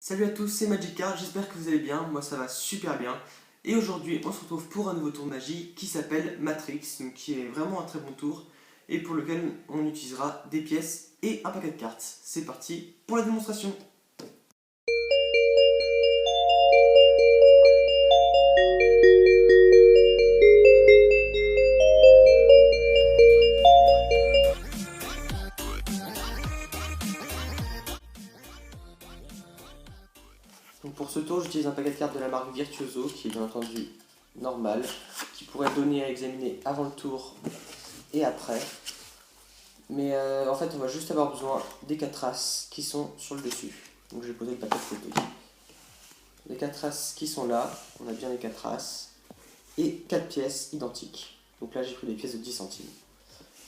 Salut à tous, c'est Magica, j'espère que vous allez bien, moi ça va super bien. Et aujourd'hui on se retrouve pour un nouveau tour de magie qui s'appelle Matrix, donc qui est vraiment un très bon tour et pour lequel on utilisera des pièces et un paquet de cartes. C'est parti pour la démonstration. Donc pour ce tour j'utilise un paquet de cartes de la marque Virtuoso qui est bien entendu normal, qui pourrait donner à examiner avant le tour et après. Mais en fait on va juste avoir besoin des 4 as qui sont sur le dessus. Donc je vais poser le paquet de côté. Les 4 as qui sont là, on a bien les 4 as, et 4 pièces identiques. Donc là j'ai pris des pièces de 10 centimes.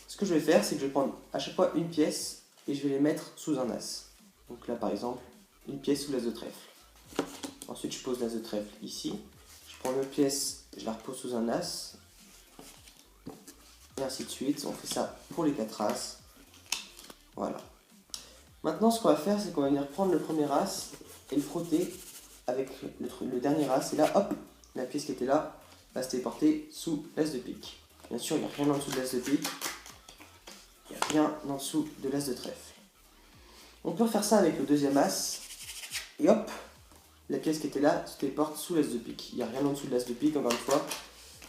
Ce que je vais faire, c'est que je vais prendre à chaque fois une pièce et je vais les mettre sous un as. Donc là par exemple, une pièce sous l'as de trèfle. Ensuite je pose l'as de trèfle ici. Je prends une autre pièce, je la repose sous un as. Et ainsi de suite. On fait ça pour les 4 as. Voilà. Maintenant ce qu'on va faire, c'est qu'on va venir prendre le premier as et le frotter avec le dernier as. Et là, hop, la pièce qui était là va se téléporter sous l'as de pique. Bien sûr, il n'y a rien en dessous de l'as de pique. Il n'y a rien en dessous de l'as de trèfle. On peut faire ça avec le deuxième as. Et hop, la pièce qui était là se téléporte sous l'as de pique. Il n'y a rien en dessous de l'as de pique, encore une fois.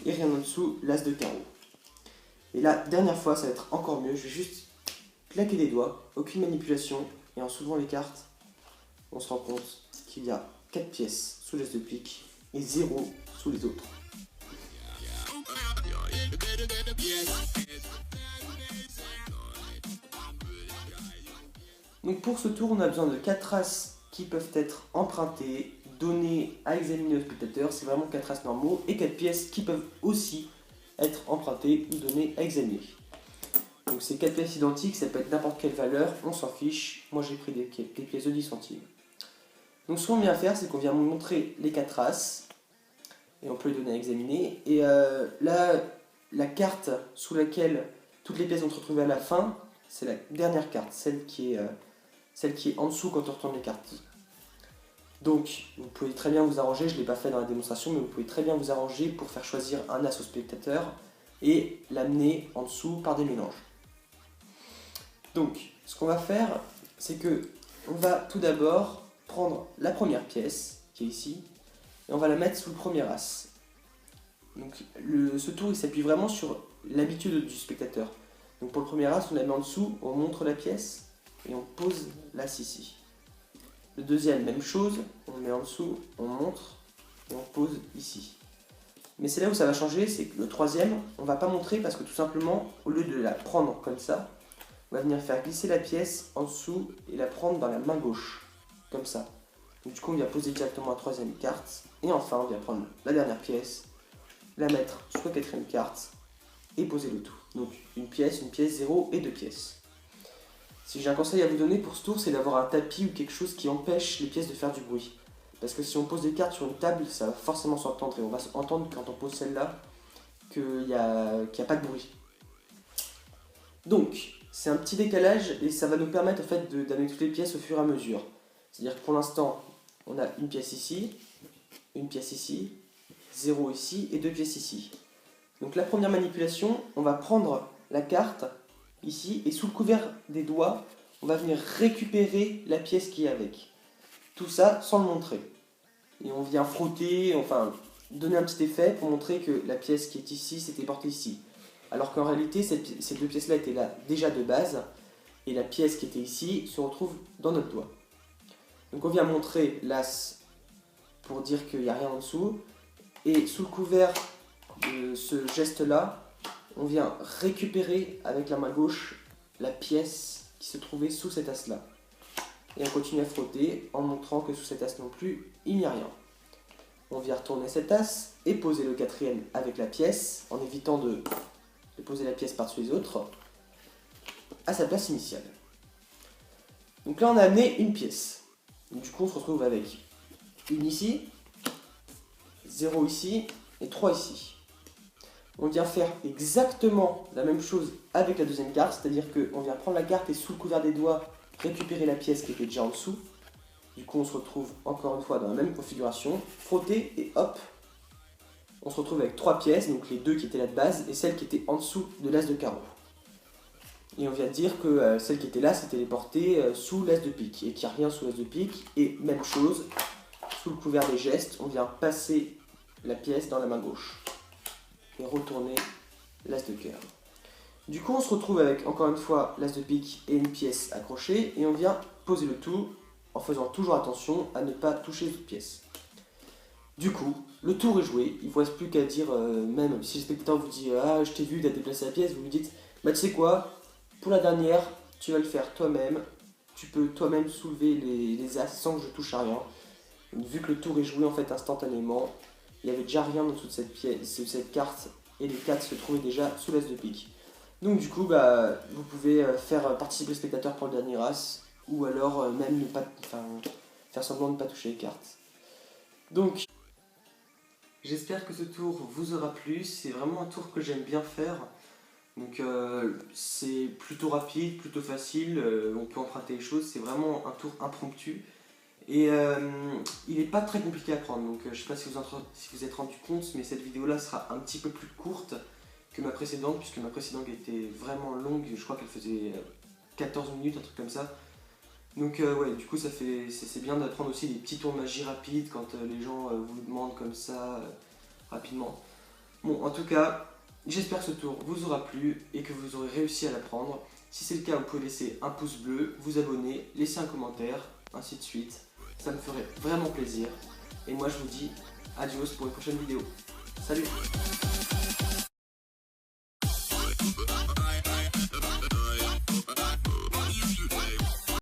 Et rien en dessous l'as de carreau. Et là, dernière fois, ça va être encore mieux. Je vais juste claquer des doigts, aucune manipulation. Et en soulevant les cartes, on se rend compte qu'il y a 4 pièces sous l'as de pique et 0 sous les autres. Donc pour ce tour, on a besoin de 4 as qui peuvent être empruntées, données à examiner au spectateur. C'est vraiment 4 as normaux et 4 pièces qui peuvent aussi être empruntées ou données à examiner. Donc ces 4 pièces identiques, ça peut être n'importe quelle valeur, on s'en fiche. Moi j'ai pris des pièces de 10 centimes. Donc ce qu'on vient faire, c'est qu'on vient montrer les 4 as et on peut les donner à examiner. Et là, la carte sous laquelle toutes les pièces vont se retrouver à la fin, c'est la dernière carte, celle qui est en dessous quand on retourne les cartes. Donc vous pouvez très bien vous arranger, je ne l'ai pas fait dans la démonstration, mais vous pouvez très bien vous arranger pour faire choisir un as au spectateur et l'amener en dessous par des mélanges. Donc ce qu'on va faire, c'est que on va tout d'abord prendre la première pièce qui est ici et on va la mettre sous le premier as. Donc ce tour il s'appuie vraiment sur l'habitude du spectateur. Donc pour le premier as, on la met en dessous, on montre la pièce et on pose l'as ici. Le deuxième, même chose, on le met en dessous, on montre et on pose ici. Mais c'est là où ça va changer, c'est que le troisième, on ne va pas montrer parce que tout simplement, au lieu de la prendre comme ça, on va venir faire glisser la pièce en dessous et la prendre dans la main gauche, comme ça. Donc du coup, on vient poser directement la troisième carte et enfin, on vient prendre la dernière pièce, la mettre sur la quatrième carte et poser le tout. Donc une pièce, 0 et 2 pièces. Si j'ai un conseil à vous donner pour ce tour, c'est d'avoir un tapis ou quelque chose qui empêche les pièces de faire du bruit. Parce que si on pose des cartes sur une table, ça va forcément s'entendre et on va entendre quand on pose celle-là qu'il n'y a pas de bruit. Donc, c'est un petit décalage et ça va nous permettre en fait d'amener toutes les pièces au fur et à mesure. C'est-à-dire que pour l'instant, on a une pièce ici, 0 ici et 2 pièces ici. Donc la première manipulation, on va prendre la carte ici et sous le couvert des doigts, on va venir récupérer la pièce qui est avec. Tout ça sans le montrer. Et on vient frotter, enfin donner un petit effet pour montrer que la pièce qui est ici s'était portée ici. Alors qu'en réalité, ces deux pièces-là étaient là déjà de base et la pièce qui était ici se retrouve dans notre doigt. Donc on vient montrer l'as pour dire qu'il n'y a rien en dessous et sous le couvert de ce geste-là, on vient récupérer avec la main gauche la pièce qui se trouvait sous cet as-là. Et on continue à frotter en montrant que sous cet as non plus, il n'y a rien. On vient retourner cet as et poser le quatrième avec la pièce, en évitant de poser la pièce par-dessus les autres, à sa place initiale. Donc là, on a amené une pièce. Donc, du coup, on se retrouve avec une ici, 0 ici et 3 ici. On vient faire exactement la même chose avec la deuxième carte, c'est-à-dire qu'on vient prendre la carte et sous le couvert des doigts, récupérer la pièce qui était déjà en dessous, Du coup on se retrouve encore une fois dans la même configuration, frotter et hop, on se retrouve avec 3 pièces, donc les 2 qui étaient là de base et celle qui était en dessous de l'as de carreau. Et on vient de dire que celle qui était là c'était les portées sous l'as de pique et qu'il n'y a rien sous l'as de pique. Et même chose, sous le couvert des gestes, on vient passer la pièce dans la main gauche et retourner l'as de cœur. Du coup on se retrouve avec encore une fois l'as de pique et une pièce accrochée et on vient poser le tout en faisant toujours attention à ne pas toucher les autres pièces. Du coup, le tour est joué, il ne vous reste plus qu'à dire, même si le spectateur vous dit ah je t'ai vu, t'as déplacé la pièce, vous lui dites bah tu sais quoi, pour la dernière, tu vas le faire toi-même, tu peux toi-même soulever les as sans que je touche à rien. Vu que le tour est joué en fait instantanément, il n'y avait déjà rien en dessous de cette pièce, de cette carte et les 4 se trouvaient déjà sous l'as de pique. Donc du coup, bah, vous pouvez faire participer le spectateur pour le dernier as, ou alors même ne pas, faire semblant de ne pas toucher les cartes. Donc, j'espère que ce tour vous aura plu, c'est vraiment un tour que j'aime bien faire. Donc c'est plutôt rapide, plutôt facile, on peut emprunter les choses, c'est vraiment un tour impromptu. Et il n'est pas très compliqué à prendre, donc je ne sais pas si vous êtes rendu compte, mais cette vidéo là sera un petit peu plus courte que ma précédente, puisque ma précédente était vraiment longue, je crois qu'elle faisait 14 minutes, un truc comme ça. Donc ouais, du coup c'est bien d'apprendre aussi des petits tours de magie rapides quand les gens vous demandent comme ça rapidement. Bon, en tout cas, j'espère que ce tour vous aura plu et que vous aurez réussi à l'apprendre. Si c'est le cas, vous pouvez laisser un pouce bleu, vous abonner, laisser un commentaire, ainsi de suite. Ça me ferait vraiment plaisir. Et moi je vous dis adios pour une prochaine vidéo. Salut!